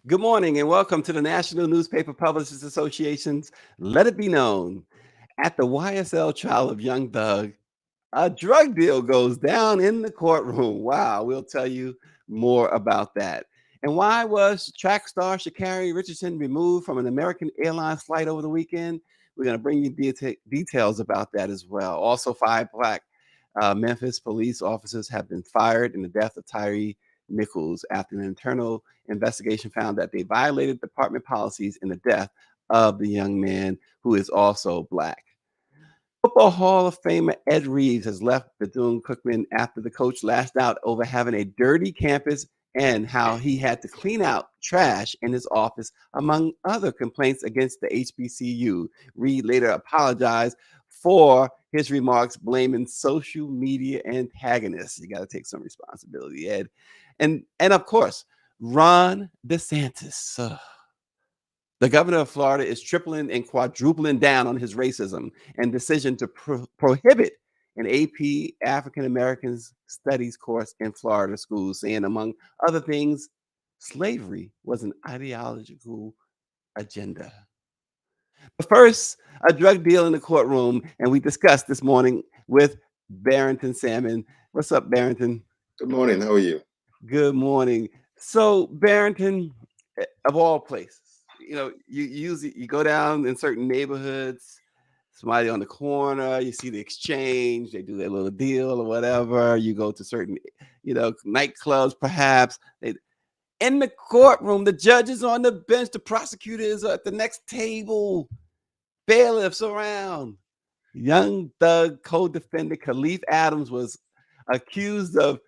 Good morning and welcome to the National Newspaper Publishers Association's Let It Be Known. At the YSL trial of Young Thug, a drug deal goes down in the courtroom. Wow, we'll tell you more about that. And why was track star Sha'Carri Richardson removed from an American Airlines flight over the weekend? We're going to bring you details about that as well. Also, five black Memphis police officers have been fired in the death of Tyre Nichols after an internal investigation found that they violated department policies in the death of the young man who is also black. Football Hall of Famer Ed Reeves has left Bethune-Cookman after the coach lashed out over having a dirty campus and how he had to clean out trash in his office, among other complaints against the HBCU. Reed later apologized for his remarks, blaming social media antagonists. You got to take some responsibility, Ed. And of course, Ron DeSantis. The governor of Florida is tripling and quadrupling down on his racism and decision to prohibit an AP African Americans Studies course in Florida schools, saying, among other things, slavery was an ideological agenda. But first, a drug deal in the courtroom, and we discussed this morning with Barrington Salmon. What's up, Barrington? Good morning. How are you? Good morning. So, Barrington, of all places, you usually you go down in certain neighborhoods, somebody on the corner, you see the exchange, they do their little deal or whatever. You go to certain, nightclubs, perhaps. In the courtroom, the judge is on the bench, the prosecutor is at the next table, bailiffs around. Young Thug co-defendant Khalif Adams was accused of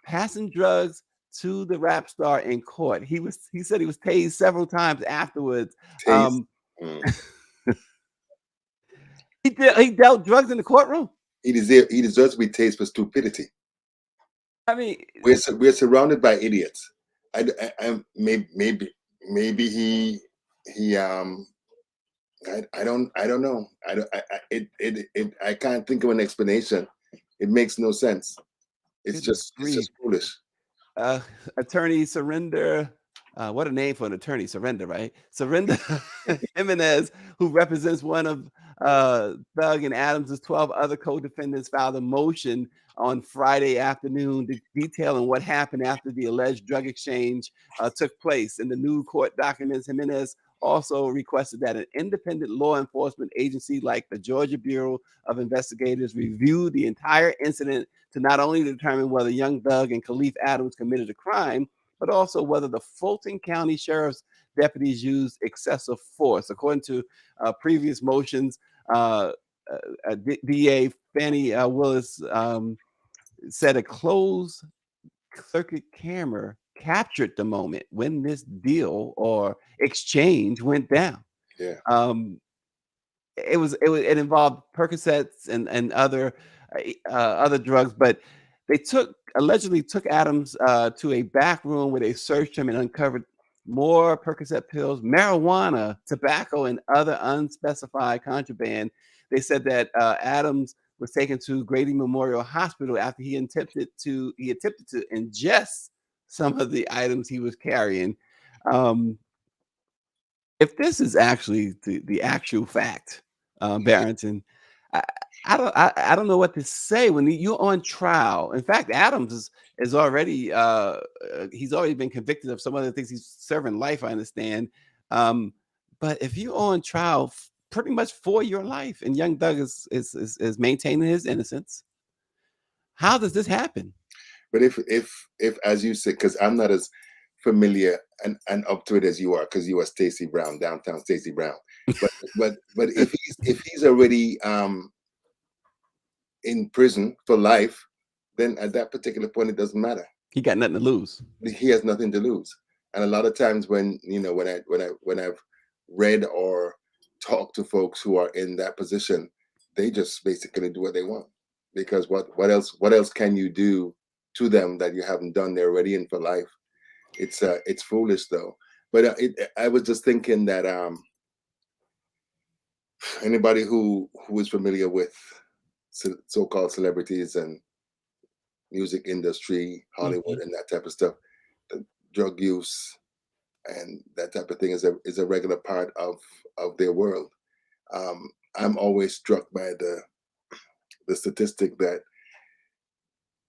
passing drugs to the rap star in court. He said he was tased several times afterwards. Taste. Um, he dealt drugs in the courtroom. He deserves to be tased for stupidity. I mean, We're surrounded by idiots. Maybe he I don't know. I don't I can't think of an explanation. It makes no sense. goodness It's grief. just foolish. Uh, Attorney Surrender, what a name for an attorney, Surrender, right? Surrender Jimenez, who represents one of Thug and Adams' 12 other co-defendants, filed a motion on Friday afternoon detailing what happened after the alleged drug exchange took place. In the new court documents, Jimenez also requested that an independent law enforcement agency like the Georgia Bureau of Investigators review the entire incident to not only determine whether Young Thug and Khalif Adams committed a crime, but also whether the Fulton County Sheriff's deputies used excessive force. According to previous motions, uh, DA Fannie Willis said a closed circuit camera captured the moment when this deal or exchange went down. Yeah. Um, it involved Percocets and other drugs, but they allegedly took Adams to a back room where they searched him and uncovered more Percocet pills, marijuana, tobacco, and other unspecified contraband. They said that Adams was taken to Grady Memorial Hospital after he attempted to ingest some of the items he was carrying. Um, if this is actually the actual fact, Barrington, I, I don't know what to say when you're on trial. In fact, Adams is already he's already been convicted of some other things. He's serving life, I understand. Um, but if you're on trial, pretty much for your life, and Young Thug is maintaining his innocence, how does this happen? But if as you said, because I'm not as familiar and up to it as you are, because you are Stacy Brown, downtown Stacy Brown. But if he's already in prison for life, then at that particular point it doesn't matter. He got nothing to lose. He has nothing to lose. And a lot of times when I've read or talked to folks who are in that position, they just basically do what they want. Because what else can you do to them that you haven't done? They're already in for life. It's foolish though. But I was just thinking that anybody who is familiar with so-called celebrities and music industry, Mhm. Hollywood, and that type of stuff, the drug use and that type of thing is a regular part of their world. I'm always struck by the statistic that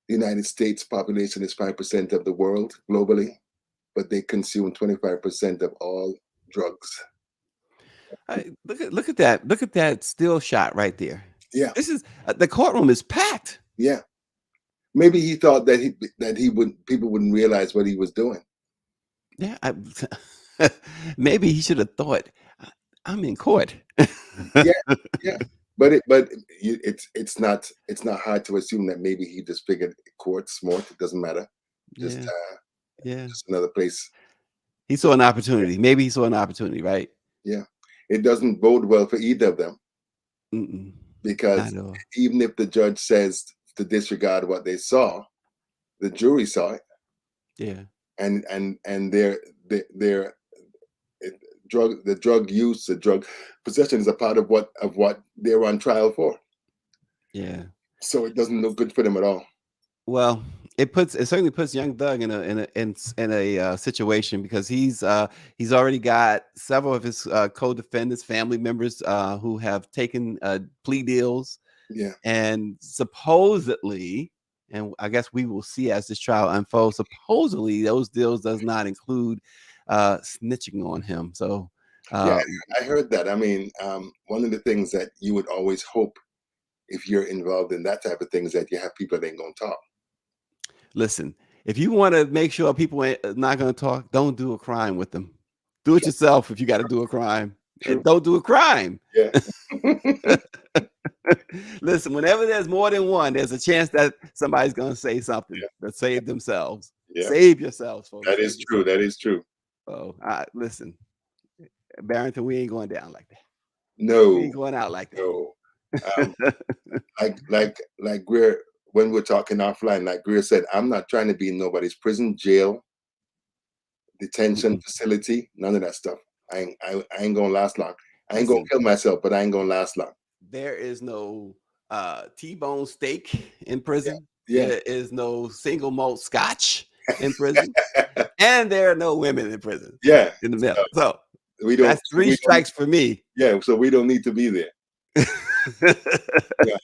the United States population is 5% of the world globally, but they consume 25% of all drugs. Look at that. Look at that still shot right there. Yeah, This is the courtroom is packed. yeah. Maybe he thought that he would people wouldn't realize what he was doing. Yeah, maybe he should have thought, I'm in court." Yeah, yeah. But it's not hard to assume that maybe he just figured court smart. It doesn't matter. Just Yeah, yeah. just another place. He saw an opportunity. Maybe he saw an opportunity, right? Yeah, it doesn't bode well for either of them Mm-mm, because not at all. even if the judge says to disregard what they saw, the jury saw it, Yeah, and their the drug use, the drug possession is a part of what they're on trial for. yeah. So it doesn't look good for them at all. Well, it certainly puts young Doug in a situation because he's already got several of his co-defendants, family members who have taken plea deals, Yeah, and supposedly, and I guess we will see as this trial unfolds. Supposedly, those deals does not include snitching on him. So, yeah, uh, I heard that. I mean, one of the things that you would always hope if you're involved in that type of thing is that you have people that ain't gonna talk. listen, if you want to make sure people ain't not going to talk, don't do a crime with them. Do it True, yourself if you got to do a crime, and true. don't do a crime. Yeah, Listen, whenever there's more than one, there's a chance that somebody's going to say something yeah, that save themselves. yeah. Save yourselves, folks. That Save is true. yourselves. That is true. Oh, listen, Barrington, we ain't going down like that. We No, ain't going out like no. Um, that. like we're when we're talking offline, like Greer said, I'm not trying to be in nobody's prison, jail, detention Mm-mm. facility, none of that stuff. I ain't gonna last long. I ain't gonna Listen, kill myself, but I ain't gonna last long. there is no T-bone steak in Yeah, prison. yeah, There is no single malt scotch in prison, and there are no women in prison yeah. in the So middle. So we don't. that's So three we don't. strikes for me. Yeah. So we don't need to be there. Yeah.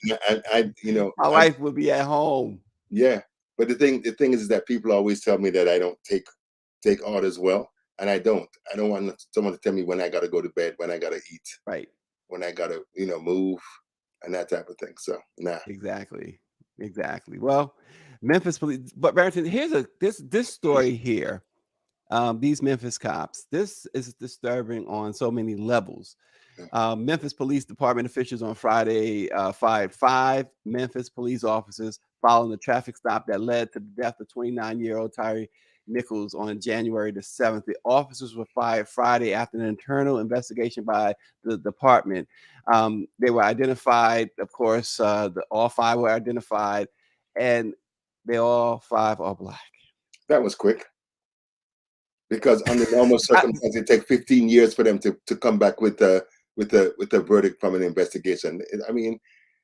My wife will be at home. Yeah. But the thing is that people always tell me that I don't take orders well, and I don't. I don't want someone to tell me when I gotta go to bed, when I gotta eat, Right. when I gotta move, and that type of thing. So nah. Exactly. Exactly. Well, Memphis police, but Barrington, here's this story here. These Memphis cops. This is disturbing on so many levels. Yeah. Memphis Police Department officials on Friday fired 5 Memphis police officers following the traffic stop that led to the death of 29-year-old Tyre Nichols on January the 7th. The officers were fired Friday after an internal investigation by the department. They were identified, of course, all 5 were identified, and they all 5 are black. That was quick because under normal I, circumstances, it takes 15 years for them to come back with a verdict from an investigation. I mean,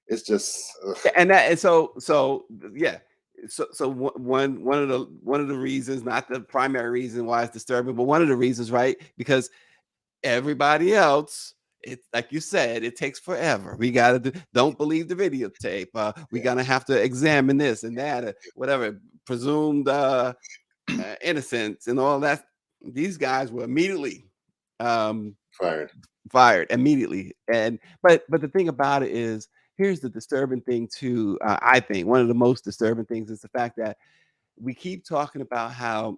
it's just and so yeah. So one of the reasons, not the primary reason why it's disturbing, but one of the reasons, right? Because everybody else, it's like you said, it takes forever. We gotta don't believe the videotape. We yeah, gonna have to examine this and that, whatever, presumed innocence and all that. These guys were immediately um, fired. fired immediately. But the thing about it is, here's the disturbing thing too. I think one of the most disturbing things is the fact that we keep talking about how,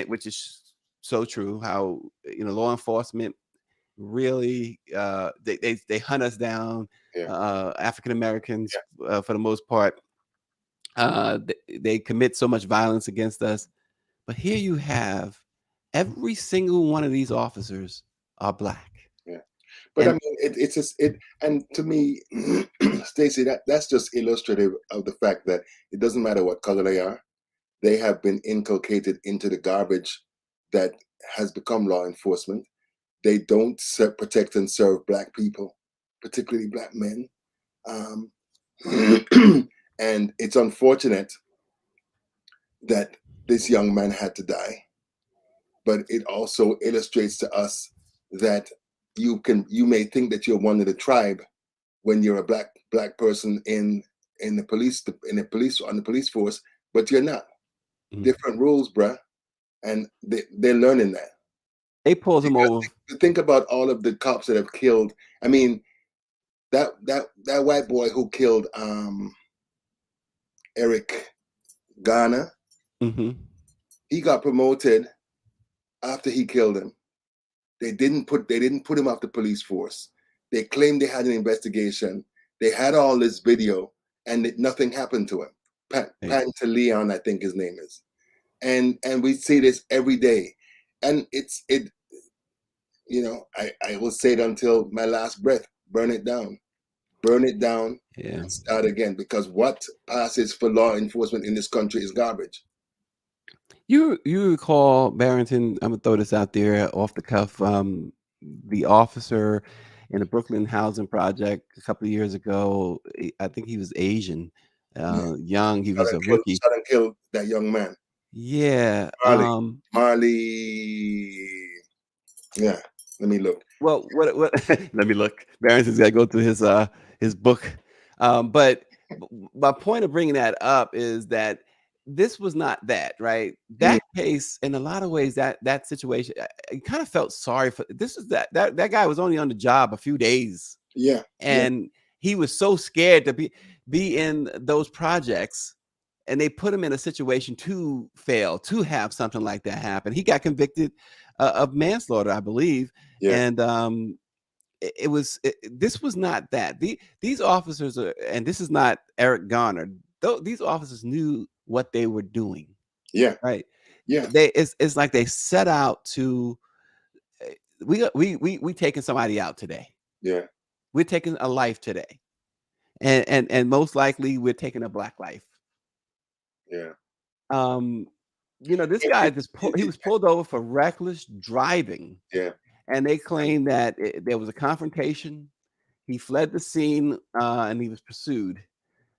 which is so true, how law enforcement really they hunt us down, Yeah, African Americans yeah, for the most part. They commit so much violence against us. But here you have every single one of these officers are black. yeah. But I And mean, it's just it, and to me, Stacey, that's just illustrative of the fact that it doesn't matter what color they are; they have been inculcated into the garbage that has become law enforcement. They don't protect and serve black people, particularly black men. Um, and it's unfortunate that this young man had to die. but it also illustrates to us that you may think that you're one of the tribe when you're a black person in the police on the police force, but you're not. Mhm. Different rules, bruh, and they're learning that. They pulled him Because over. think about all of the cops that have killed. I mean, that white boy who killed Eric Garner, Mhm. he got promoted after he killed him. They didn't put him off the police force. They claimed they had an investigation. They had all this video, and nothing happened to him. Hey, Pantaleon, I think his name is, and we see this every day, and it. I will say it until my last breath. Burn it down, yeah. and start again. Because what passes for law enforcement in this country is garbage. You recall, Barrington, I'm gonna throw this out there off the cuff, the officer in the Brooklyn housing project a couple of years ago, I think he was Asian, Yeah, young, he was a rookie. shot and kill that young man, Yeah, Marley. Marley. Yeah, let me look. well, what let me look. Barrington's gotta go through his book. But my point of bringing that up is that this was not that, right? Mm, That case, in a lot of ways, that situation, I kind of felt sorry for this is that guy was only on the job a few days, yeah, yeah, and he was so scared to be in those projects, and they put him in a situation to fail, to have something like that happen. He got convicted of manslaughter, I believe, yeah, and this was not that. These officers are, and this is not Eric Garner. These officers knew what they were doing, yeah, right? yeah, It's like they set out to we taking somebody out today. yeah, We're taking a life today, and most likely we're taking a black life. yeah. Um, this And guy he was pulled over for reckless driving, yeah, and they claim that there was a confrontation. He fled the scene, and he was pursued.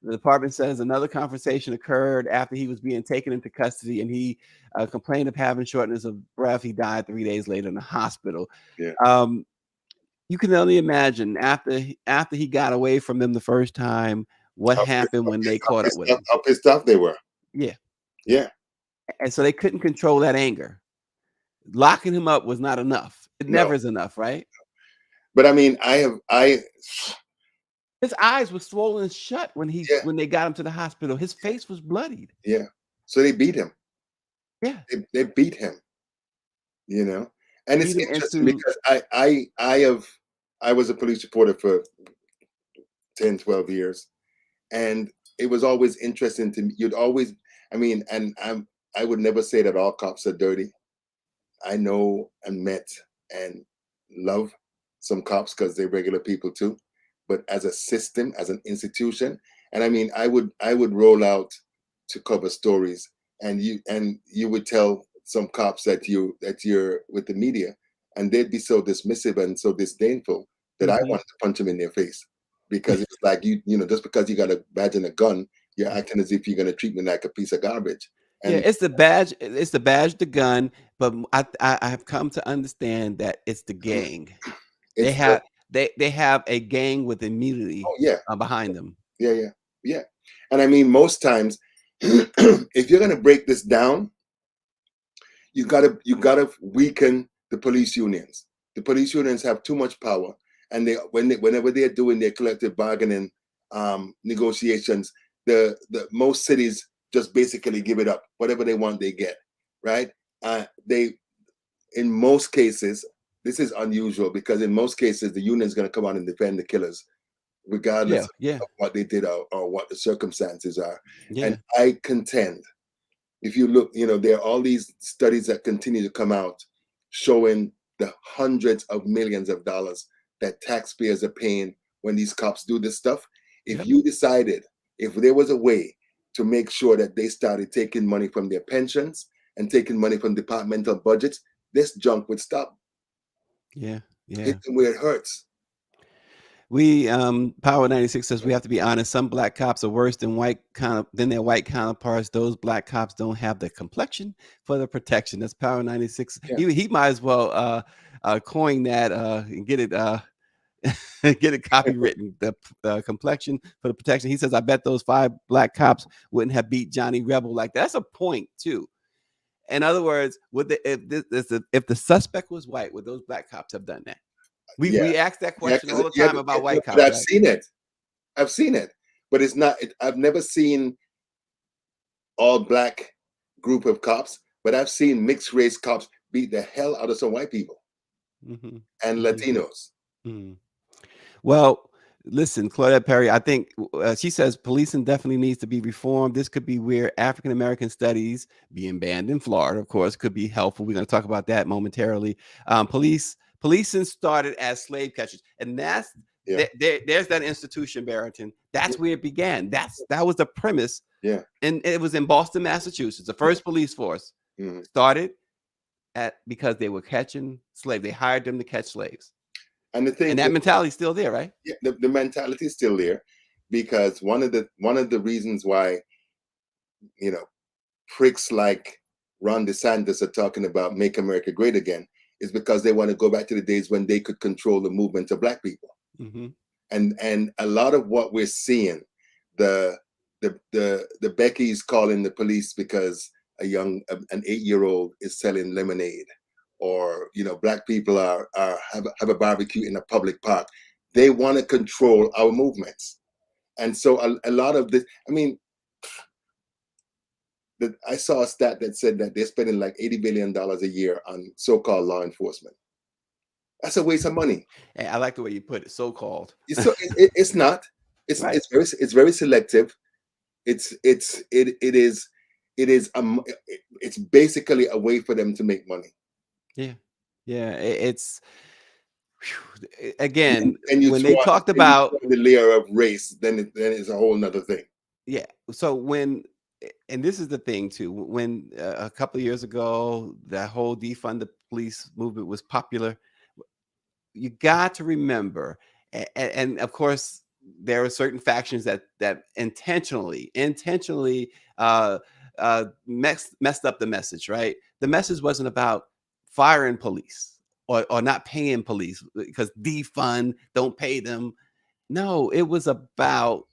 The department says another conversation occurred after he was being taken into custody, and he complained of having shortness of breath. He died 3 days later in the hospital. yeah. Um, you can only imagine after he got away from them the first time, what happened when they caught up with him. How pissed off they were. Yeah, Yeah, and so they couldn't control that anger. Locking him up was not enough. It no. never is enough, right? But I mean, His eyes were swollen shut yeah, when they got him to the hospital. His face was bloodied. yeah. So they beat him. Yeah, They beat him. You know, and it's beat him interesting into because I was a police reporter for 10, 12 years, and it was always interesting to me. You'd always, I mean, and I would never say that all cops are dirty. I know and met and love some cops because they're regular people too. But as a system, as an institution, and I mean, I would roll out to cover stories, and you would tell some cops that you're with the media, and they'd be so dismissive and so disdainful that I Mhm. wanted to punch them in their face because it's like just because you got a badge and a gun, you're acting as if you're gonna treat me like a piece of garbage. Yeah, And it's the badge, the gun, but I have come to understand that it's the gang. They it's the have they have a gang with immunity, oh yeah, behind them. yeah, yeah, yeah. And I mean, most times, if you're gonna break this down, you gotta weaken the police unions. The police unions have too much power, and whenever they're doing their collective bargaining negotiations, the most cities just basically give it up. Whatever they want, they get. Right? They in most cases, this is unusual because in most cases the union is going to come out and defend the killers regardless Yeah, yeah, of what they did or what the circumstances are. And yeah, I contend, if you look, there are all these studies that continue to come out showing the hundreds of millions of dollars that taxpayers are paying when these cops do this stuff. If yep, you decided, if there was a way to make sure that they started taking money from their pensions and taking money from departmental budgets, this junk would stop. yeah, Hit yeah. them where it hurts. We Power 96 says we have to be honest. Some black cops are worse than their white counterparts. Those black cops don't have the complexion for the protection. That's Power 96. Yeah, He might as well coin that and get it get it copywritten. The complexion for the protection. He says, I bet those 5 black cops wouldn't have beat Johnny Rebel like that. That's a point too. In other words, if the suspect was white, would those black cops have done that? yeah, We ask that yeah. question all the Yeah, time about white but cops, I've right? seen it. I've seen it, but it's not. I've never seen all black group of cops, but I've seen mixed race cops beat the hell out of some white people Mm-hmm. and Mm-hmm. Latinos. Mm-hmm. Well, listen, Claudette Perry, I think she says policing definitely needs to be reformed. This could be where African American studies being banned in Florida, of course, could be helpful. We're going to talk about that momentarily. Policing started as slave catchers, and Yeah, there's that institution, Barrington. That's where it began. That was the premise, yeah. and it was in Boston, Massachusetts. The first police force Mhm. started because they were catching slaves. They hired them to catch slaves, And the thing, and that mentality is still there, right? yeah, the mentality is still there, because one of the reasons why, you know, pricks like Ron DeSantis are talking about "Make America Great Again" is because they want to go back to the days when they could control the movement of black people. Mm-hmm. And a lot of what we're seeing, the the Becky's calling the police because an 8-year-old is selling lemonade, or black people have a barbecue in a public park. They want to control our movements, and so a lot of this. I mean, I saw a stat that said that they're spending like $80 billion a year on so-called law enforcement. That's a waste of money. Hey, I like the way you put it, so-called. So it's not. Right. It's very selective. It's basically a way for them to make money. Yeah. Yeah. It's again, And you when throw they on, talked and you about, throw on the layer of race, then it's a whole nother thing. yeah. So and this is the thing too, when a couple of years ago, that whole defund the police movement was popular, you got to remember, and of course, there are certain factions that intentionally messed up the message. Right, the message wasn't about firing police or not paying police because defund, don't pay them. No, it was about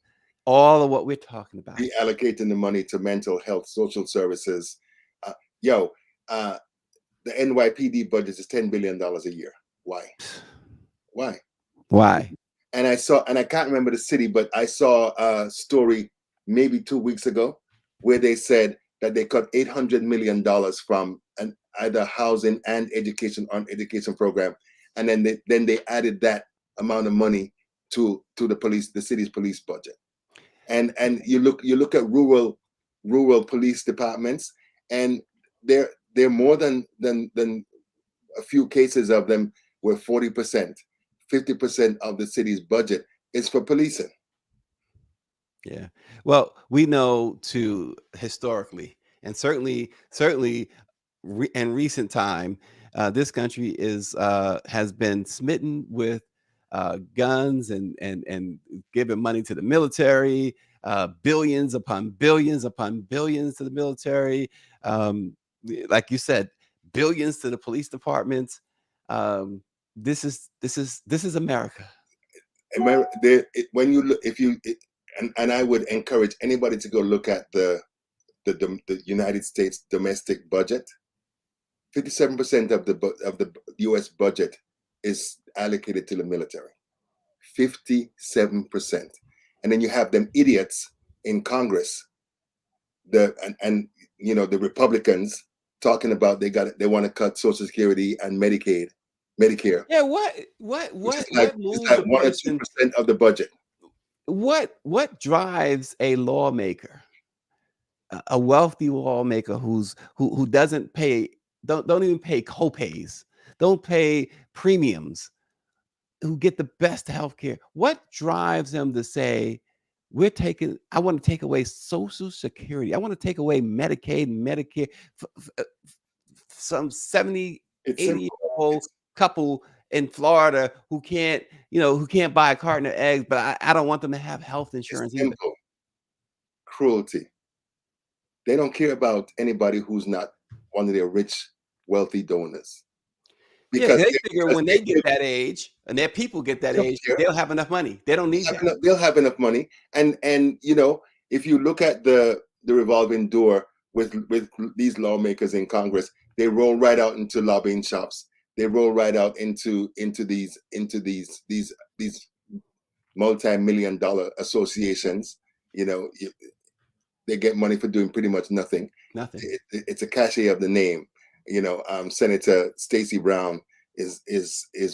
all of what we're talking about. Reallocating the money to mental health, social services. Uh, yo, uh, the NYPD budget is $10 billion a year. Why? Why? Why? And I can't remember the city, but I saw a story maybe 2 weeks ago where they said that they cut $800 million from either housing and education program, and then they added that amount of money to the city's police budget. And you look at rural police departments, and they're more than a few cases of them where 40%, 50% of the city's budget is for policing. Yeah. Well, we know too historically, and certainly in recent time, this country has been smitten with guns and giving money to the military, billions upon billions to the military. Like you said, billions to the police departments. Um, this is America. When you look, if you it, and I would encourage anybody to go look at the United States domestic budget. 57% of the U.S. budget is allocated to the military. 57%, and then you have them idiots in Congress, the Republicans talking about they want to cut Social Security and Medicare, Yeah, which is what moves like a 1 or 2% person? of the budget. What drives a lawmaker, a wealthy lawmaker who doesn't pay, don't even pay copays, don't pay premiums, who get the best health care? What drives them to say, I want to take away Social Security. I want to take away Medicaid and Medicare. Some 70, It's 80 year simple. old It's couple in Florida who can't, who can't buy a carton of eggs, but I don't want them to have health It's insurance either. simple cruelty. They don't care about anybody who's not one of their rich, wealthy donors Yeah, because they figure when they get that age and their people get that they don't age, care. they'll have enough money. They don't need that. They'll have enough money, and if you look at the revolving door with these lawmakers in Congress, they roll right out into lobbying shops. They roll right out into these multi-million-dollar associations. You know, they get money for doing pretty much nothing. Nothing. It's a cachet of the name. Senator Stacey Brown is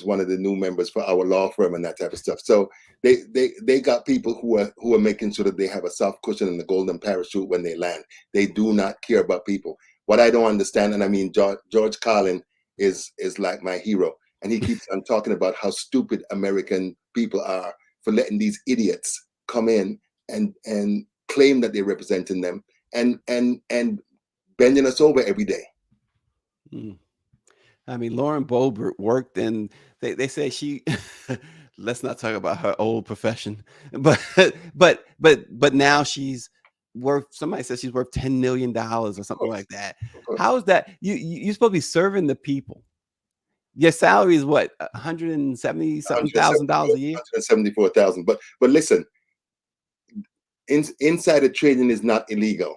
one of the new members for our law firm and that type of stuff. So they got people who are making sure that they have a soft cushion and the golden parachute when they land. They do not care about people. What I don't understand, and I mean George Carlin is like my hero, and he keeps on talking about how stupid American people are for letting these idiots come in and claim that they're representing them and bending us over every day. Mm. I mean, Lauren Boebert worked in, they say she, let's not talk about her old profession, but now she's worth, somebody says she's worth $10 million or something like that. Of course. How is that? You're supposed to be serving the people. Your salary is what, $170 something thousand a year? $174,000. But listen, insider trading is not illegal.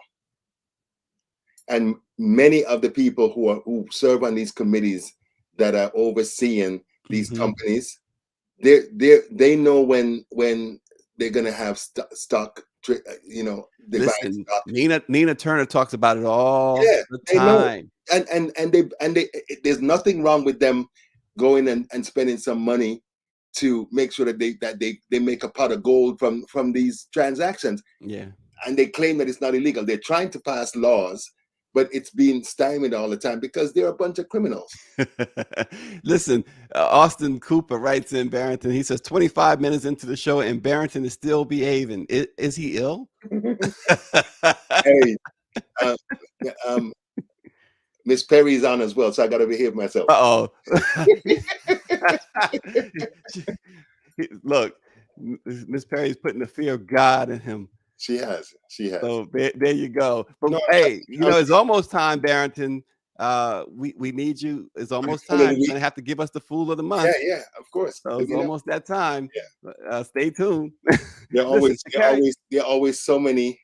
And many of the people who serve on these committees that are overseeing these companies, they know when they're gonna have stock. Listen, stock. Nina Turner talks about it all the time. And they there's nothing wrong with them going and spending some money to make sure that they make a pot of gold from these transactions. Yeah. And they claim that it's not illegal. They're trying to pass laws, but it's being stymied all the time because they're a bunch of criminals. Listen, Austin Cooper writes in Barrington. He says 25 minutes into the show and Barrington is still behaving. Is he ill? Hey, Miss Perry's on as well, so I got to behave myself. Uh-oh. Look, Miss Perry's putting the fear of God in him. She has. So there you go. But hey, it's almost time, Barrington. We need you. It's almost time. You're gonna have to give us the fool of the month. Yeah, of course. So it's almost that time. Yeah. Stay tuned. There are always so many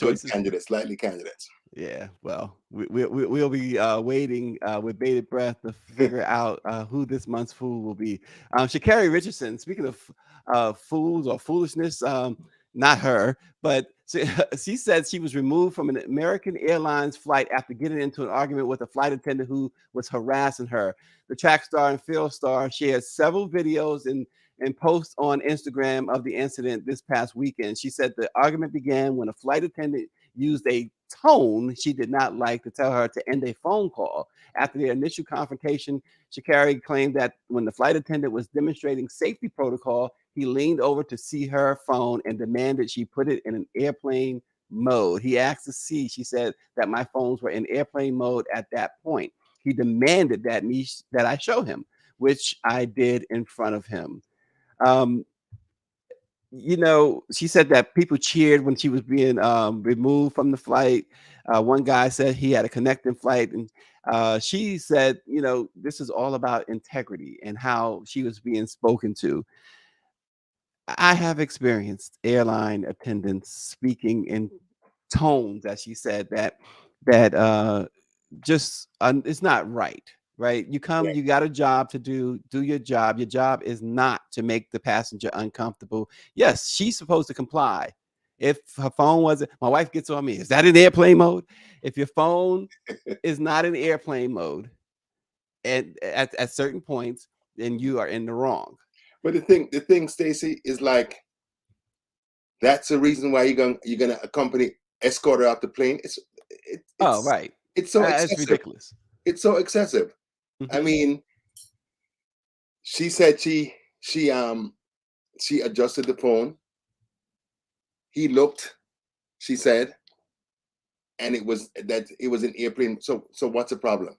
good candidates, likely candidates. Yeah, well, we'll be waiting with bated breath to figure out who this month's fool will be. Sha'Carri Richardson, speaking of fools or foolishness, not her, but she said she was removed from an American Airlines flight after getting into an argument with a flight attendant who was harassing her. The track star and field star shared several videos and posts on Instagram of the incident this past weekend. She said the argument began when a flight attendant used a tone she did not like to tell her to end a phone call. After their initial confrontation, Sha'Carri claimed that when the flight attendant was demonstrating safety protocol, he leaned over to see her phone and demanded she put it in an airplane mode. He asked to see, she said, that my phones were in airplane mode at that point. He demanded that I show him, which I did in front of him. She said that people cheered when she was being removed from the flight. One guy said he had a connecting flight, and she said, this is all about integrity and how she was being spoken to. I have experienced airline attendants speaking in tones, as she said, that just it's not right. Right. You come, you got a job to do your job. Your job is not to make the passenger uncomfortable. Yes, she's supposed to comply. If her phone wasn't, my wife gets on me, is that in airplane mode? If your phone is not in airplane mode and at certain points, then you are in the wrong. But the thing, Stacey, is like that's the reason why you're gonna escort her off the plane. It's right. It's so excessive. It's ridiculous. It's so excessive. I mean, she said she adjusted the phone. He looked, she said, and it was an airplane. So what's the problem?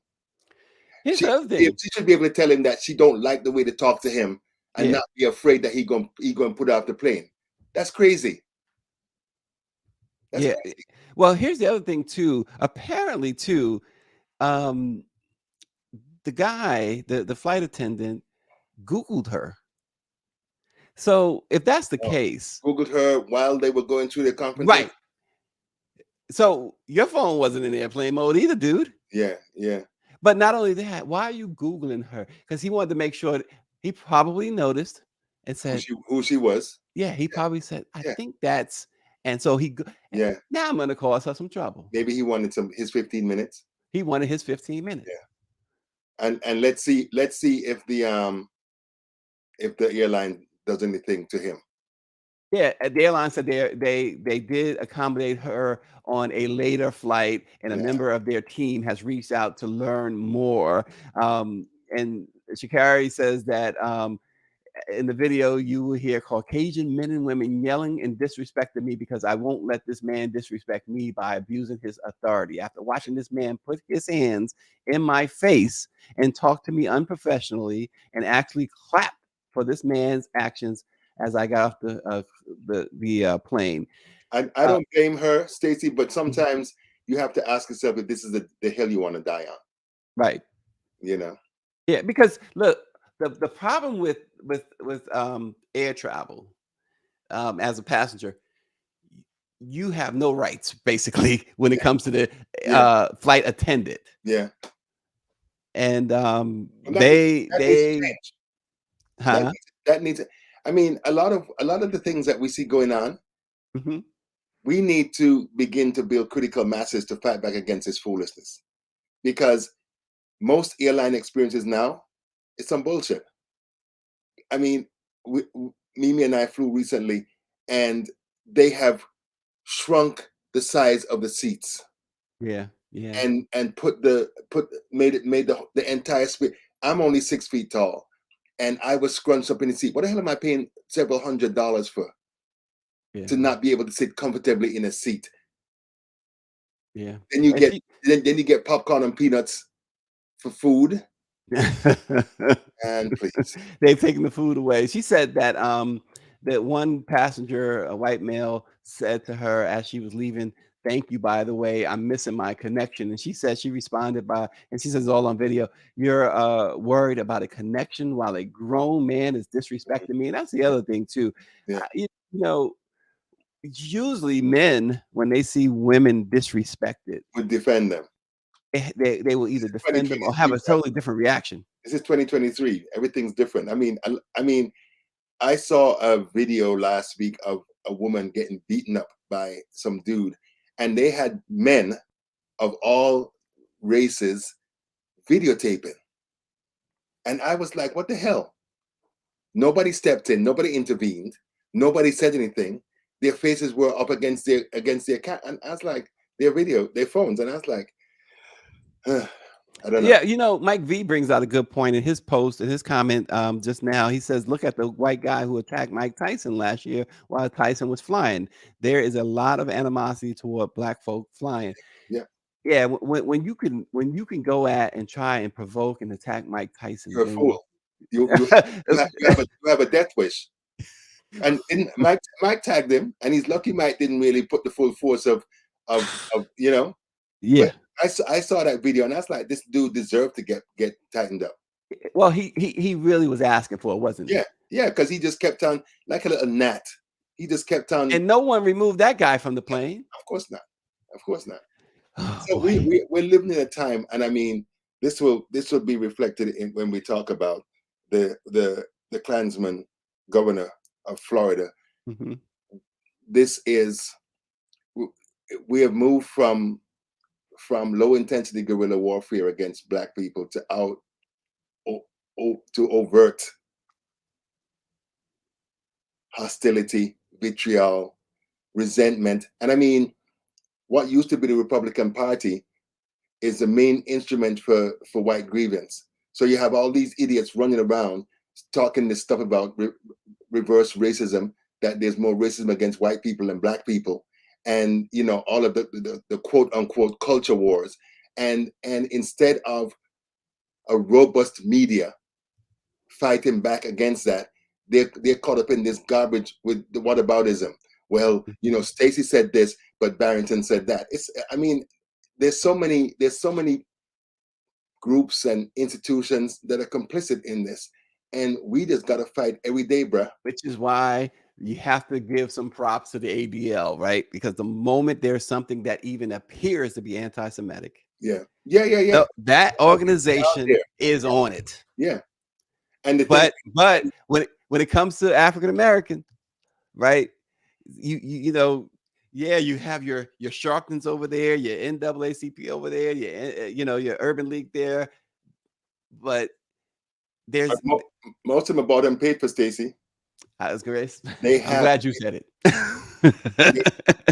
Here's the other She thing. should be able to tell him that she don't like the way to talk to him and Yeah, not be afraid that he going to put her off the plane. That's crazy. That's yeah. crazy. Well, here's the other thing too. Apparently, too, um, the guy, the flight attendant, Googled her. So if that's the Oh, case, Googled her while they were going through the conferences. right? So your phone wasn't in airplane mode either, dude. Yeah, yeah. But not only that, why are you Googling her? Because he wanted to make sure that he probably noticed and said, Who she was. yeah, he probably said, I Yeah, think that's, and so yeah. now I'm going to cause her some trouble. Maybe he wanted his 15 minutes. He wanted his 15 minutes. Yeah. And let's see if the airline does anything to him. Yeah, the airline said they did accommodate her on a later flight, and a Yeah. member of their team has reached out to learn more. And Sha'Carri says that in the video, you will hear Caucasian men and women yelling and disrespecting me because I won't let this man disrespect me by abusing his authority. After watching this man put his hands in my face and talk to me unprofessionally and actually clap for this man's actions as I got off the plane. I don't blame her, Stacey, but Mhm. sometimes you have to ask yourself if this is the hill you want to die on. Right. You know. Yeah, because look, the problem with air travel as a passenger, you have no rights basically when it Yeah, comes to the yeah, flight attendant, yeah. and And that needs to they change. That huh? that needs. I mean, a lot of the things that we see going on, Hmm. we need to begin to build critical masses to fight back against this foolishness. Because most airline experiences now, it's some bullshit. I mean, Mimi and I flew recently, and they have shrunk the size of the seats Yeah, yeah. and made the entire space. I'm only 6 feet tall, and I was scrunched up in the seat. What the hell am I paying several $100s for Yeah, to not be able to sit comfortably in a seat? yeah. Then you And get she then you get popcorn and peanuts for food. And please, they've taken the food away. She said that that one passenger, a white male, said to her as she was leaving, "Thank you, by the way. I'm missing my connection." And she said she responded by, and she says it's all on video. You're worried about a connection while a grown man is disrespecting me. And that's the other thing too. yeah, You know, usually men when they see women disrespected, would defend them. they will either defend them or have 2023, a totally different reaction. this is 2023. Everything's different. I mean, I saw a video last week of a woman getting beaten up by some dude, and they had men of all races videotaping. And I was like, what the hell? Nobody stepped in, nobody intervened, nobody said anything. Their faces were up against their cat, and I was like, their phones, and I was like, I don't know. Yeah, Mike V brings out a good point in his post, in his comment just now. He says, "Look at the white guy who attacked Mike Tyson last year while Tyson was flying. There is a lot of animosity toward black folk flying." Yeah, Yeah, when you can go at and try and provoke and attack Mike Tyson, you're a then fool. You have a death wish. And Mike tagged him, and he's lucky Mike didn't really put the full force of you know. But yeah. I saw that video, and I was like, this dude deserved to get tightened up. Well, he really was asking for it, wasn't he? Yeah, yeah, because he just kept on like a little gnat. He just kept on. And no one removed that guy from the plane. Of course not. Of course not. Oh So boy. we're living in a time, and I mean, this will be reflected in when we talk about the Klansman governor of Florida. Mhm. This is we have moved from low intensity guerrilla warfare against black people to to overt hostility, vitriol, resentment. And I mean, what used to be the Republican Party is the main instrument for white grievance. So you have all these idiots running around talking this stuff about reverse racism, that there's more racism against white people than black people, and all of the quote unquote culture wars, and instead of a robust media fighting back against that. They're caught up in this garbage with the whataboutism. Well, Stacey said this, but Barrington said that. I mean, there's so many groups and institutions that are complicit in this, and we just got to fight every day, bruh. Which is why you have to give some props to the ADL, right? Because the moment there's something that even appears to be anti-Semitic, Yeah. that Out organization there. is on it. Yeah. And the But thing, when it comes to African American, right? You know, yeah, you have your Sharptons over there, your NAACP over there, your Urban League there, but there's most of them are bought and paid for, Stacey. Grace. They I'm have glad you said it.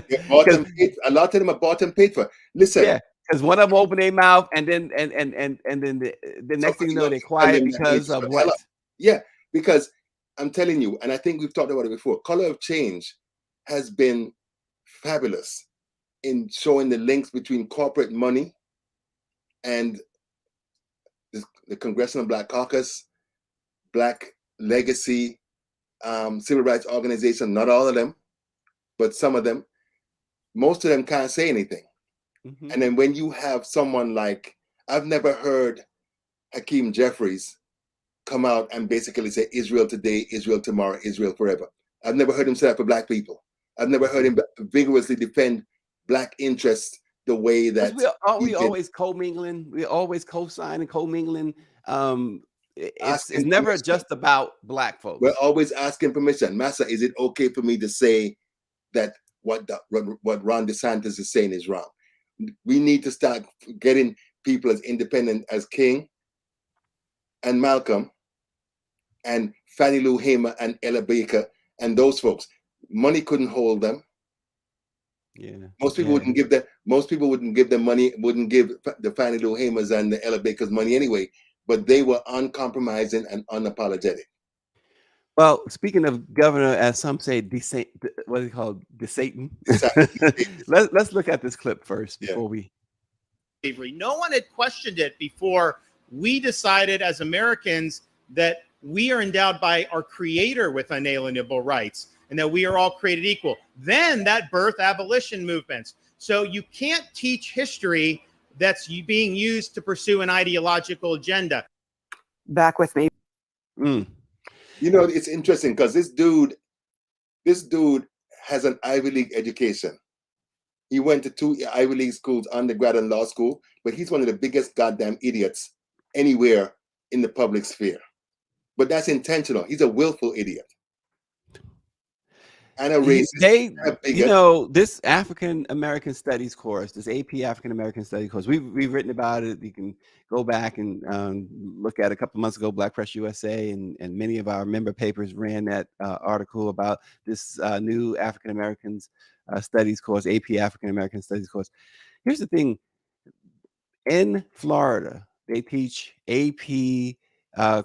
they're bought and paid. A lot of them are bought and paid for. Listen, Yeah, because one of them open their mouth and then then the next thing you know they're quiet because of what? Yeah, because I'm telling you, and I think we've talked about it before. Color of Change has been fabulous in showing the links between corporate money and the Congressional Black Caucus, Black Legacy, civil rights organization. Not all of them, but some of them. Most of them can't say anything. Mm-hmm. And then when you have someone like, I've never heard Hakeem Jeffries come out and basically say Israel today, Israel tomorrow, Israel forever. I've never heard him say that for Black people. I've never heard him vigorously defend Black interests the way that we always co-mingling. We always co-signing, co-mingling. It's never permission. just about Black folks. We're always asking permission. Massa, is it okay for me to say that what Ron DeSantis is saying is wrong? We need to start getting people as independent as King and Malcolm and Fannie Lou Hamer and Ella Baker and those folks. Money couldn't hold them. Yeah. Most people wouldn't give them. Most people wouldn't give them money. Wouldn't give the Fannie Lou Hamers and the Ella Bakers money anyway. But they were uncompromising and unapologetic. Well, speaking of governor, as some say, what is it called? DeSatan. Let's look at this clip first before we. No one had questioned it before we decided as Americans that we are endowed by our Creator with unalienable rights and that we are all created equal. Then that birthed abolition movements. So you can't teach history that's being used to pursue an ideological agenda. Back with me. It's interesting because this dude has an Ivy League education. He went to 2 Ivy League schools, undergrad and law school, but he's one of the biggest goddamn idiots anywhere in the public sphere. But that's intentional. He's a willful idiot. And a racist. This African American Studies course, this AP African American Studies course, we've written about it. You can go back and look at it. A couple months ago, Black Press USA and many of our member papers ran that article about this new African Americans Studies course, AP African American Studies course. Here's the thing: in Florida, they teach AP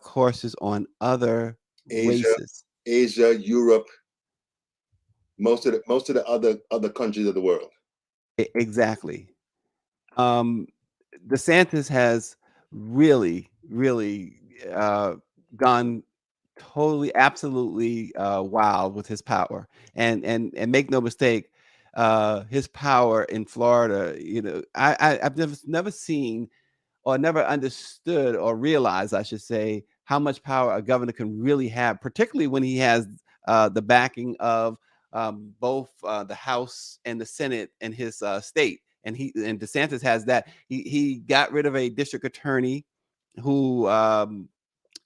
courses on other races, Asia, Europe. Most of the other countries of the world. Exactly. DeSantis has really gone totally, absolutely wild with his power, and make no mistake, his power in Florida. I've never seen or never understood or realized, I should say, how much power a governor can really have, particularly when he has the backing of both the House and the Senate in his state. And DeSantis has that. He got rid of a district attorney who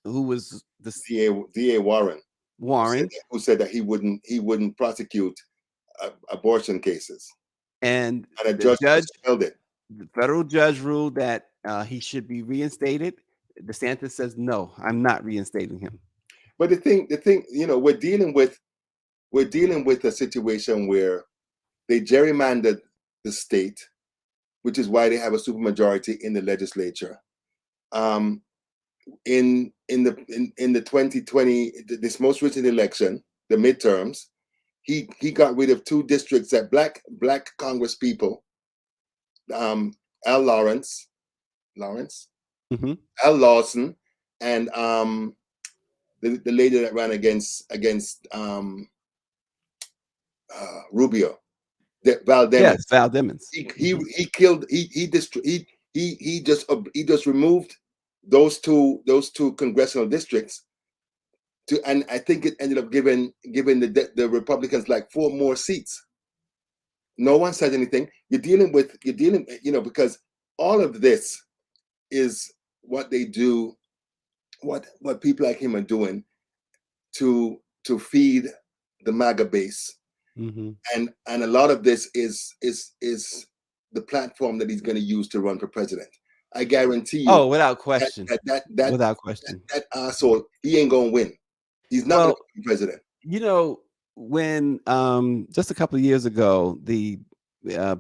was the DA Warren, who said that he wouldn't prosecute abortion cases, and a judge held it. The federal judge ruled that he should be reinstated. DeSantis says, no, I'm not reinstating him. But the thing, we're dealing with a situation where they gerrymandered the state, which is why they have a supermajority in the legislature. In the 2020, this most recent election, the midterms, he got rid of 2 districts that black Congress people, Al Lawrence, Mm-hmm. Al Lawson, and the lady that ran against Rubio, Val Demings. Yes, Val Demings. He killed he just removed those two congressional districts to, and I think it ended up giving the Republicans like 4 more seats. No one said anything. You're dealing, because all of this is what they do, what people like him are doing to feed the MAGA base. Mm-hmm. And a lot of this is the platform that he's going to use to run for president. I guarantee you. Oh, without question. Without question. That asshole, he ain't going to win. He's not going to be president. You know, when just a couple of years ago, the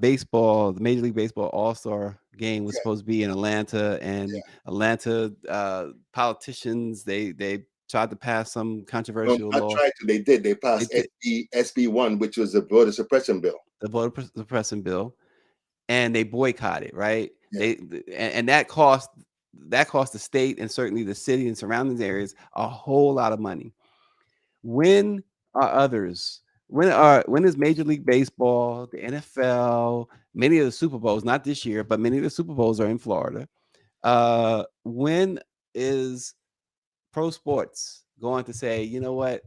baseball, the Major League Baseball All-Star game was supposed to be in Atlanta, and Atlanta politicians, they tried to pass some controversial law. They did. They passed SB1, which was a voter suppression bill. The voter suppression bill, and they boycotted, right? Yeah. And that cost the state and certainly the city and surrounding areas a whole lot of money. When are others? When is Major League Baseball, the NFL, many of the Super Bowls, not this year, but many of the Super Bowls are in Florida. When is pro sports going to say, you know what?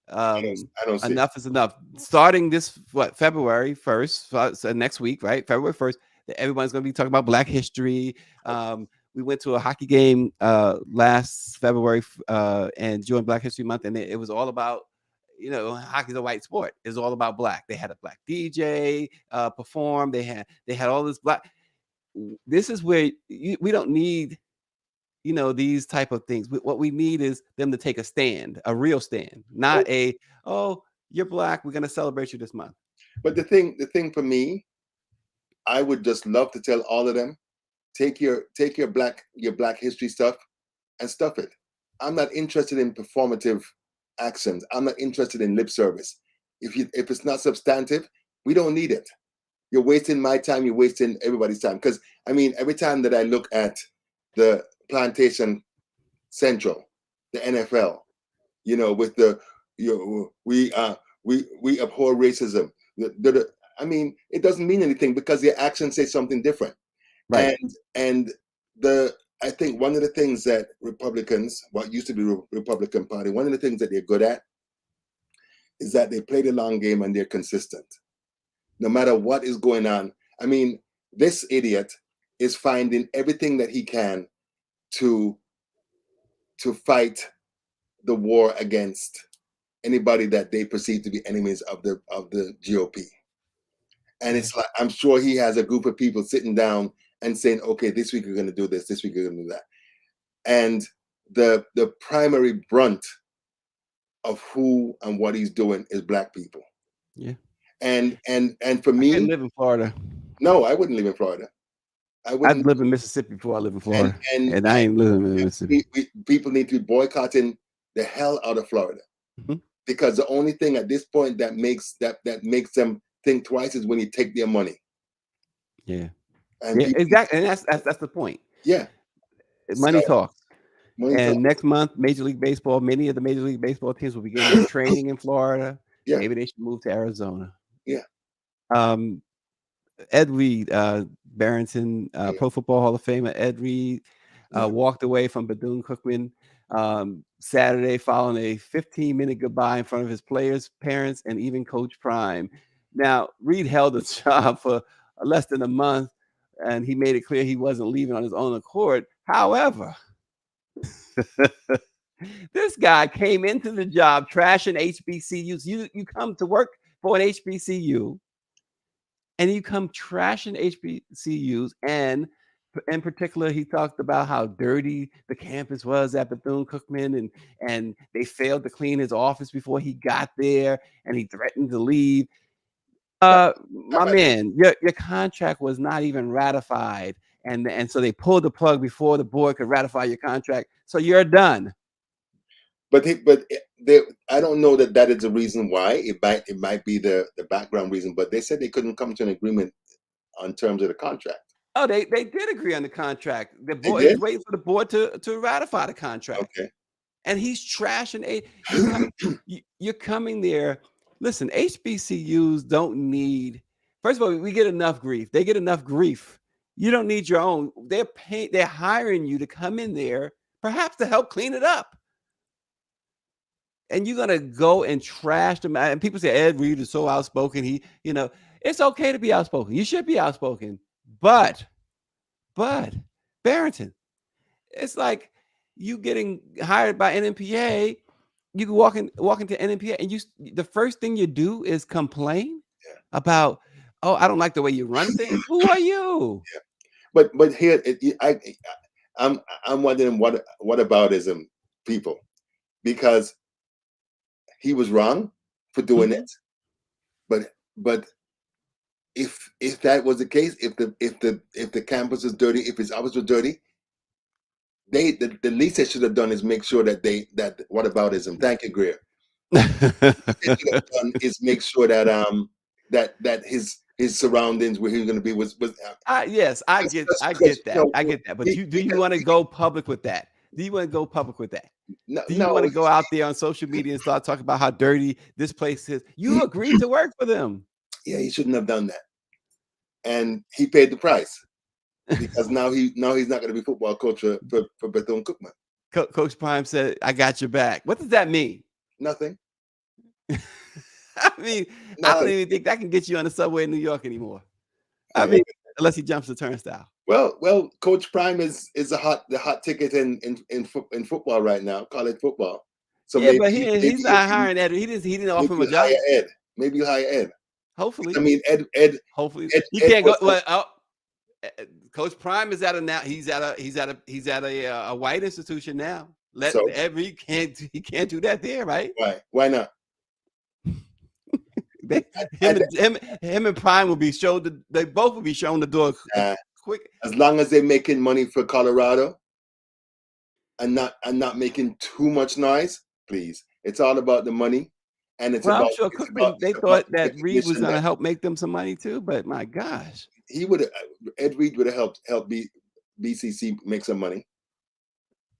I don't see enough is enough. Starting this February 1st, so next week, right? February 1st, everyone's going to be talking about Black history. We went to a hockey game last February and during Black History Month, and it was all about, hockey's a white sport. It's all about Black. They had a Black DJ perform. They had all this Black. This is where we don't need, these type of things. What we need is them to take a stand, a real stand, not you're Black, we're going to celebrate you this month. But the thing for me, I would just love to tell all of them, take your black history stuff and stuff it. I'm not interested in performative actions. I'm not interested in lip service. If it's not substantive, we don't need it. You're wasting my time. You're wasting everybody's time. Because every time that I look at the Plantation Central, the NFL, with the we abhor racism. It doesn't mean anything because their actions say something different. Right. And I think one of the things that Republicans, what used to be the Republican Party, one of the things that they're good at is that they play the long game and they're consistent. No matter what is going on. This idiot is finding everything that he can to fight the war against anybody that they perceive to be enemies of the GOP. And it's like, I'm sure he has a group of people sitting down and saying, okay, this week we're going to do this week we're going to do that. And the primary brunt of who and what he's doing is Black people. Yeah. And for me, I live in Florida. No, I wouldn't live in Florida. I'd live in Mississippi before I live in Florida. And I ain't living in Mississippi. People need to be boycotting the hell out of Florida. Mm-hmm. Because the only thing at this point that makes them think twice is when you take their money. Yeah. Exactly. And that's the point. Yeah. Money talks. Next month, Major League Baseball, many of the Major League Baseball teams will begin their training in Florida. Yeah. Maybe they should move to Arizona. Yeah. Ed Reed, Barrington, Pro Football Hall of Famer, Ed Reed walked away from Bethune-Cookman Saturday following a 15-minute goodbye in front of his players, parents, and even Coach Prime. Now, Reed held the job for less than a month, and he made it clear he wasn't leaving on his own accord. However, this guy came into the job trashing HBCUs. You come to work for an HBCU, and you come trashing HBCUs, and in particular, he talked about how dirty the campus was at Bethune-Cookman, and they failed to clean his office before he got there, and he threatened to leave. My man, your contract was not even ratified, and so they pulled the plug before the board could ratify your contract, so you're done. But I don't know that is the reason why. It might be the background reason, but they said they couldn't come to an agreement on terms of the contract. Oh, they did agree on the contract. The They board did? is waiting for the board to ratify the contract. Okay. And he's trashing you're coming there. Listen, HBCUs don't need. First of all, we get enough grief. They get enough grief. You don't need your own. They're hiring you to come in there, perhaps to help clean it up. And you're gonna go and trash them. And people say Ed Reed is so outspoken. It's okay to be outspoken. You should be outspoken. But Barrington, it's like you getting hired by NNPA. You can walk into NNPA, and the first thing you do is complain about, oh, I don't like the way you run things. Who are you? Yeah. But here, I'm wondering what aboutism people, because he was wrong for doing it. But if that was the case, if the campus is dirty, if his office was dirty, the least they should have done is make sure that what aboutism. Thank you, Greer. What they should have done is make sure that that his surroundings where he was going to be was. Yes, I get that. I get that. But do you want to go public with that? Do you want to go public with that? No, do you want to go out there on social media and start talking about how dirty this place is? You agreed to work for them. Yeah, he shouldn't have done that, and he paid the price because now he's not going to be football coach for Bethune-Cookman. Coach Prime said, "I got your back." What does that mean? Nothing. I mean, nothing. I don't even think that can get you on the subway in New York anymore. I mean, unless he jumps the turnstile. Well, Coach Prime is the hot ticket in football right now, college football. So yeah, but he's not hiring Ed. He didn't offer him a job. Ed. Maybe he'll hire Ed. Hopefully. I mean, Ed. Hopefully, you can't go. Well, Coach Prime is he's at a white institution now. Ed Reed can't do that there, right? Why not? him and Prime will be shown. They both will be shown the door quick. As long as they're making money for Colorado and not making too much noise, please. It's all about the money, and it's about. I'm sure they thought that Reed was going to help make them some money too, but my gosh, Ed Reed would have helped BCC make some money.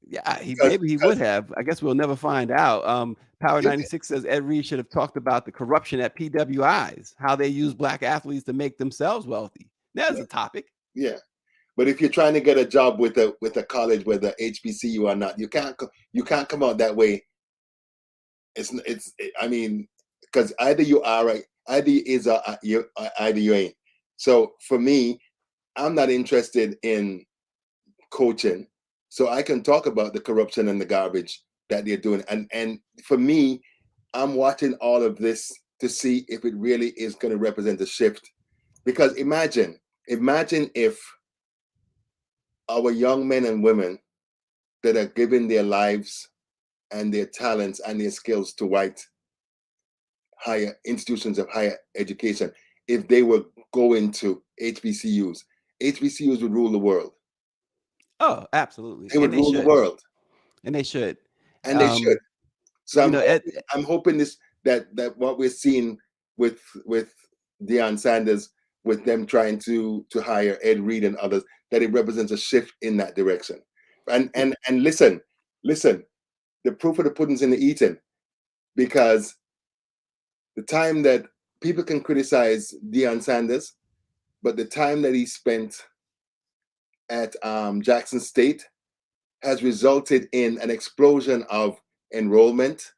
Yeah, maybe he would have. I guess we'll never find out. Power 96 says Ed Reed should have talked about the corruption at PWIs, how they use black athletes to make themselves wealthy. There's a topic. Yeah, but if you're trying to get a job with a college, whether HBCU or not, you can't come out that way. I mean, because either you are right, either you is or either you ain't. So for me, I'm not interested in coaching. So I can talk about the corruption and the garbage that they're doing. And for me, I'm watching all of this to see if it really is going to represent a shift. Because imagine if our young men and women that are giving their lives and their talents and their skills to white higher institutions of higher education, if they were going to HBCUs would rule the world. Oh, absolutely. They would rule the world. And they should. And they should. So I'm hoping that what we're seeing with Deion Sanders, with them trying to hire Ed Reed and others, that it represents a shift in that direction. And listen, the proof of the pudding's in the eating, because the time that people can criticize Deion Sanders, but the time that he spent at Jackson State has resulted in an explosion of enrollment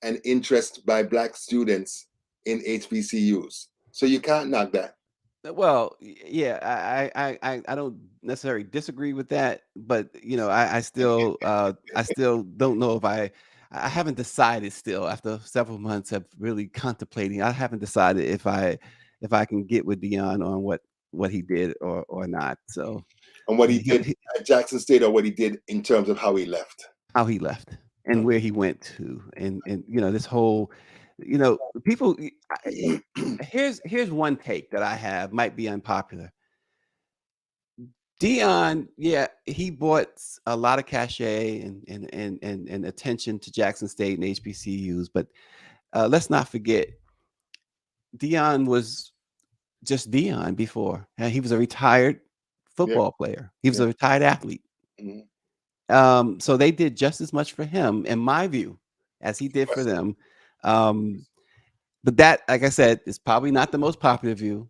and interest by Black students in HBCUs. So you can't knock that. Well, yeah, I don't necessarily disagree with that, but I still don't know if I haven't decided still, after several months of really contemplating. I haven't decided if I can get with Deion on what he did or not. So, and what he did at Jackson State, or what he did in terms of how he left. How he left and where he went to, and this whole, people. Here's one take that I have, might be unpopular. Deion, yeah, he brought a lot of cachet and attention to Jackson State and HBCUs, but let's not forget, Deion was just Deion before. He was a retired football player. He was a retired athlete. Mhm. So they did just as much for him, in my view, as he did for them. But that, like I said, is probably not the most popular view,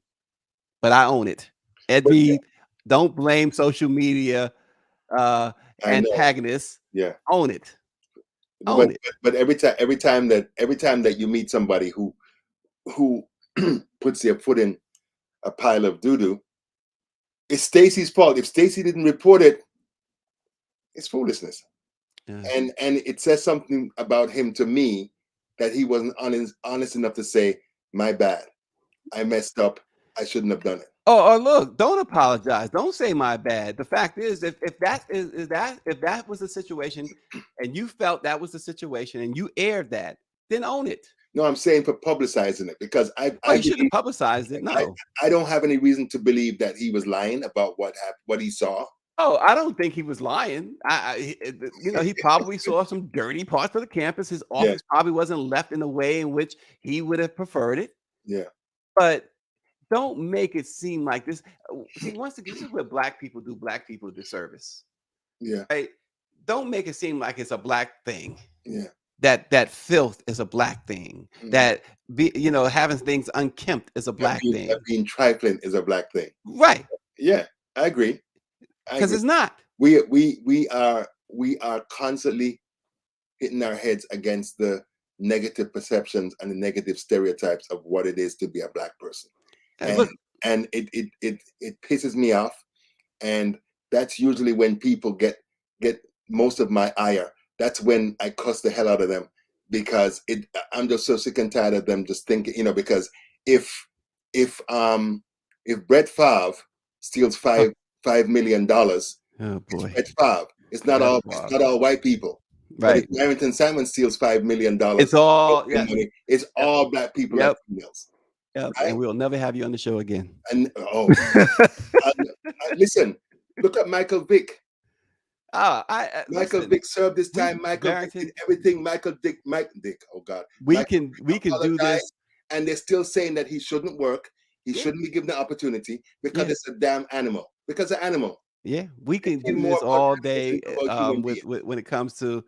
but I own it. Ed But Reed, don't blame social media I know. antagonists. Yeah. Own it. But Own it. but every time that you meet somebody who puts their foot in a pile of doo-doo, it's Stacey's fault. If Stacey didn't report it, it's foolishness. Yeah. And it says something about him to me that he wasn't honest enough to say, my bad. I messed up. I shouldn't have done it. Oh, look, don't apologize. Don't say my bad. The fact is, if that was the situation and you felt that was the situation and you aired that, then own it. No, I'm saying for publicizing it, because I you should have publicized it. No. I don't have any reason to believe that he was lying about what happened, what he saw. Oh, I don't think he was lying. He probably saw some dirty parts of the campus. His office probably wasn't left in the way in which he would have preferred it. Yeah. But don't make it seem like this. See, once again, this is what black people do. Black people a disservice. Yeah. Right? Don't make it seem like it's a black thing. Yeah. That filth is a black thing. Mhm. That having things unkempt is a black thing. That being trifling is a black thing. Right. Yeah, I agree. Because it's not. We are constantly hitting our heads against the negative perceptions and the negative stereotypes of what it is to be a black person. And it pisses me off. And that's usually when people get most of my ire. That's when I cuss the hell out of them, because I'm just so sick and tired of them just thinking, because if Brett Favre steals $5 million, oh boy, it's Brett Favre. It's not all white people. Right. But if Barrington Simon steals $5 million, it's all it's all black people like females. Yep. Right? And we'll never have you on the show again. And listen, look at Michael Vick. Michael Vick served his time. Michael Vick did everything. Mike Dick. Oh God. We can do this, and they're still saying that he shouldn't work. He shouldn't be given the opportunity because it's a damn animal. Because an animal. Yeah, we can do this all day. When it comes to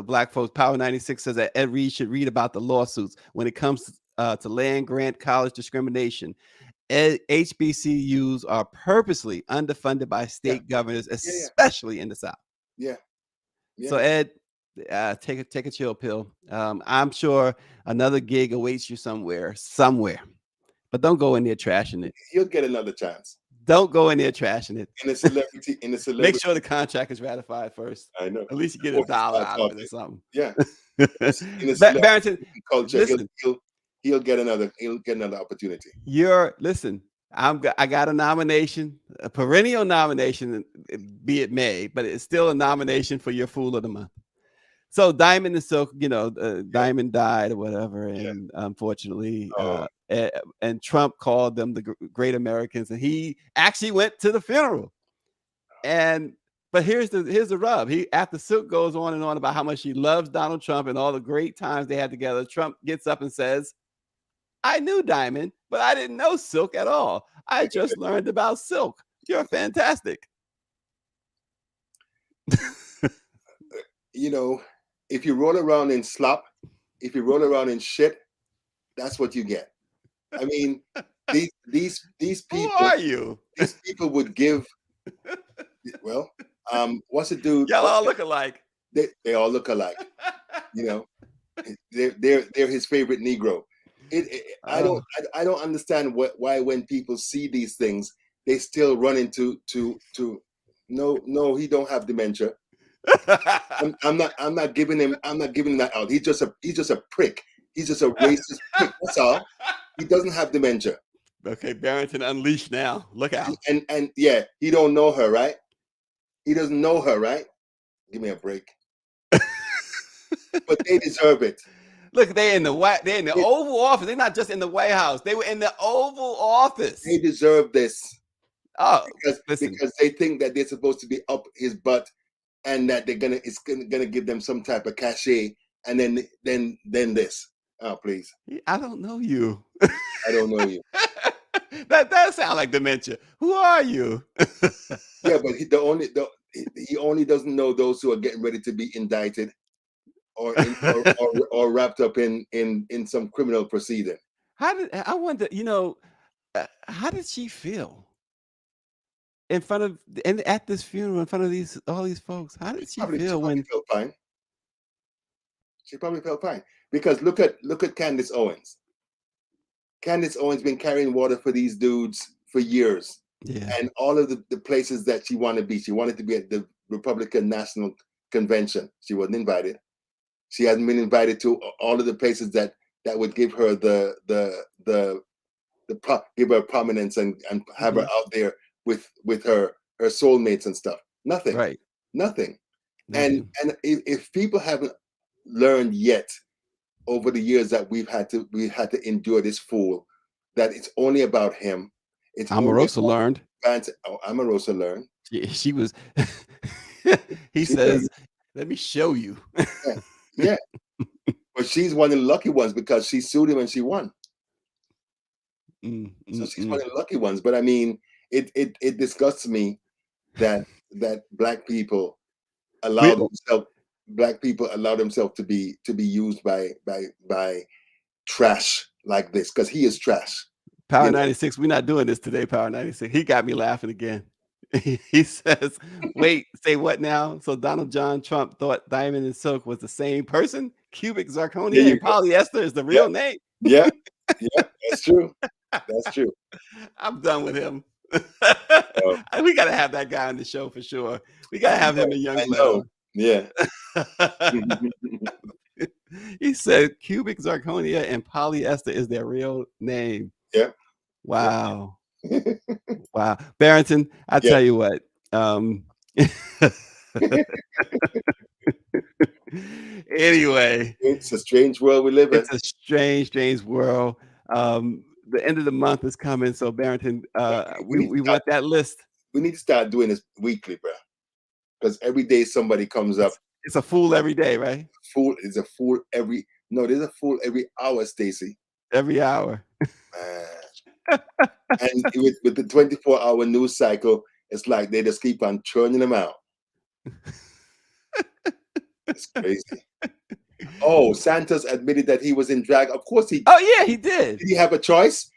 black folks, Power 96 says that Ed Reed should read about the lawsuits when it comes to land grant college discrimination. HBCUs are purposely underfunded by state governors, especially in the South. Yeah. So Ed, take a chill pill. I'm sure another gig awaits you somewhere, but don't go in there trashing it. You'll get another chance. Don't go in there trashing it. In a celebrity. Make sure the contract is ratified first. I know. At least you get $1 out of it or something. Yeah. In a Barrington culture, listen, he'll get another opportunity. I got a nomination, a perennial nomination, be it may, but it's still a nomination for your Fool of the Month. So Diamond and Silk, Diamond died or whatever, and unfortunately, and Trump called them the Great Americans, and he actually went to the funeral. But here's the rub. After Silk goes on and on about how much he loves Donald Trump and all the great times they had together, Trump gets up and says, "I knew Diamond, but I didn't know Silk at all. I just learned about Silk. You're fantastic." If you roll around in slop, if you roll around in shit, that's what you get. I mean, these people. Who are you? These people would give. Well, what's the dude? Y'all all look alike. They all look alike. They're his favorite Negro. I don't understand why when people see these things, they still run into no, he don't have dementia. I'm not giving him that out. He's just a prick. He's just a racist prick. That's all. He doesn't have dementia. Okay, Barrington unleashed now. Look out. And yeah, he don't know her, right? He doesn't know her, right? Give me a break. But they deserve it. Look, they're in the Oval Office. They're not just in the White House. They were in the Oval Office. They deserve this. Oh, because they think that they're supposed to be up his butt, and that it's gonna give them some type of cachet, and then this. Oh, please. I don't know you. I don't know you. That does sound like dementia. Who are you? Yeah, but he only doesn't know those who are getting ready to be indicted or wrapped up in some criminal proceeding. How did I wonder? How did she feel in front of and at this funeral in front of all these folks? How did she She feel probably when? felt fine. She probably felt fine because look at Candace Owens. Candace Owens been carrying water for these dudes for years, Yeah, and all of the places that she wanted to be. She wanted to be at the Republican National Convention. She wasn't invited. She hasn't been invited to all of the places that would give her give her prominence and have her out there with her soulmates and stuff. Nothing. right. Nothing. And Nothing. if people haven't learned yet over the years that we've had to endure this fool, that it's only about him. It's only Omarosa learned. Omarosa learned. She was. He She says, learned. "Let me show you." Yeah, yeah. But she's one of the lucky ones because she sued him and she won. So she's one of the lucky ones. But I mean, it disgusts me that black people allow themselves to be used by trash like this, because he is trash. Power You know? 96. We're not doing this today. Power 96. He got me laughing again. He says, "Wait, say what now?" So Donald John Trump thought diamond and silk was the same person. Cubic There zirconia you and go. polyester is the Yeah, real name. yeah, yeah. That's true. That's true. I'm done with him. Oh, We got to have that guy on the show for sure. We got to have him and I Youngblood know. Yeah. on. He said cubic zirconia and polyester is their real name. Yeah. Wow. Wow. Barrington, I Yeah. tell you what. Anyway, It's a strange world we live in. it's a strange, strange world. The end of the month is coming, so Barrington, we want that list. We need to start doing this weekly, bro. Because every day somebody comes up. It's a fool every day, right? Fool is a fool every. No, there's a fool every hour, Stacy. Every hour. And with the 24-hour news cycle, it's like they just keep on churning them out. It's crazy. Oh, Santos admitted that he was in drag. Of course he. Oh yeah, he did. Did he have a choice?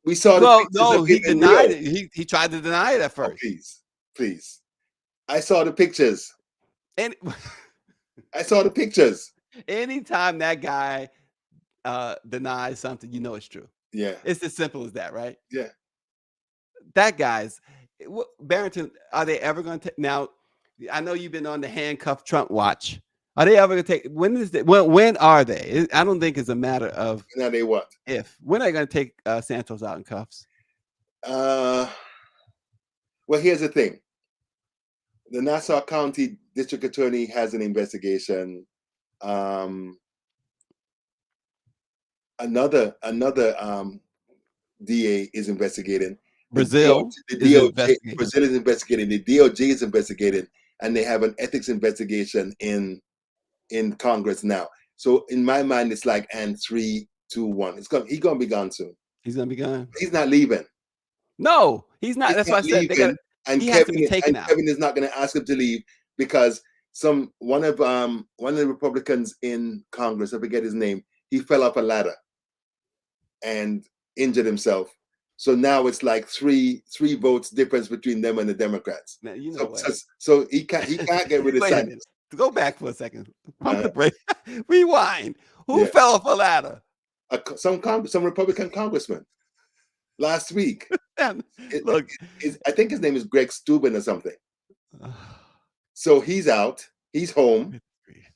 We saw the Well, pictures no, of he him in denied Rio. it. He tried to deny it at Oh, first. please. I saw the pictures. And I saw the pictures. anytime that guy denies something, you know it's true. Yeah. It's as simple as that, right? Yeah. That guy's Barrington. Are they ever going to take? Now, I know you've been on the handcuff Trump watch. Are they ever going to take? When are they? I don't think it's a matter of Now they what? if. When are they going to take Santos out in cuffs? Well, here's the thing. The Nassau County District Attorney has an investigation. Another DA is investigating. Brazil Brazil is investigating. The DOJ is investigating, and they have an ethics investigation in Congress now. So in my mind, it's like 3, 2, 1. He's gonna be gone soon. He's gonna be gone. He's not leaving. No, he's not. That's why I said he has to be taken out. Kevin is not going to ask him to leave because one of the Republicans in Congress, I forget his name, he fell off a ladder and injured himself. So now it's like three votes difference between them and the Democrats. Now, you know what? So he can't get rid of Wait a Santos. minute. Go back for a second. Pump the brake. Rewind. Who fell off a ladder? Some Republican congressman last week. Look, I think his name is Greg Steuben or something. So he's out. He's home.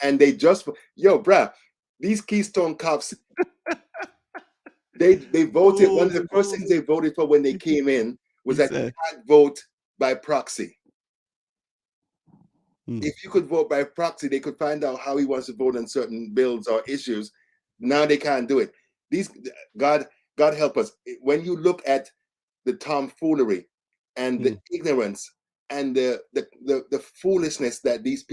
And they just, bruh, these Keystone cops, they voted. One of the first things they voted for when they came in was that you can't vote by proxy. If you could vote by proxy, they could find out how he wants to vote on certain bills or issues. Now they can't do it. God help us. When you look at the tomfoolery and the ignorance and the foolishness that these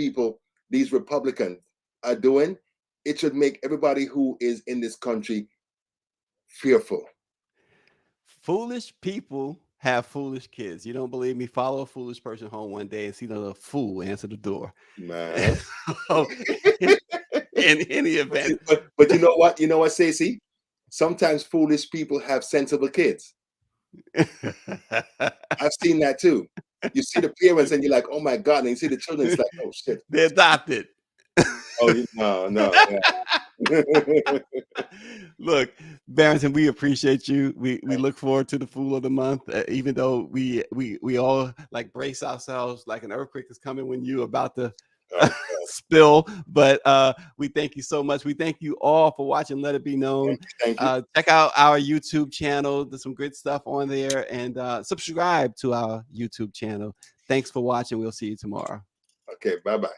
Republicans are doing, it should make everybody who is in this country fearful. Foolish people have foolish kids. You don't believe me? Follow a foolish person home one day and see the little fool answer the door. Man. So, in any event, But you know what? You know what, Stacey? Sometimes foolish people have sensible kids. I've seen that too. You see the parents and you're like, oh my God. And you see the children, it's like, oh shit. they're adopted. Oh, no. Yeah. Look, Barrington, we appreciate you. We look forward to the Fool of the Month, even though we all like brace ourselves like an earthquake is coming when you're about to spill. But we thank you so much. We thank you all for watching Let It Be Known. Thank you. Check out our YouTube channel. There's some good stuff on there, and subscribe to our YouTube channel. Thanks for watching. We'll see you tomorrow. Okay, bye-bye.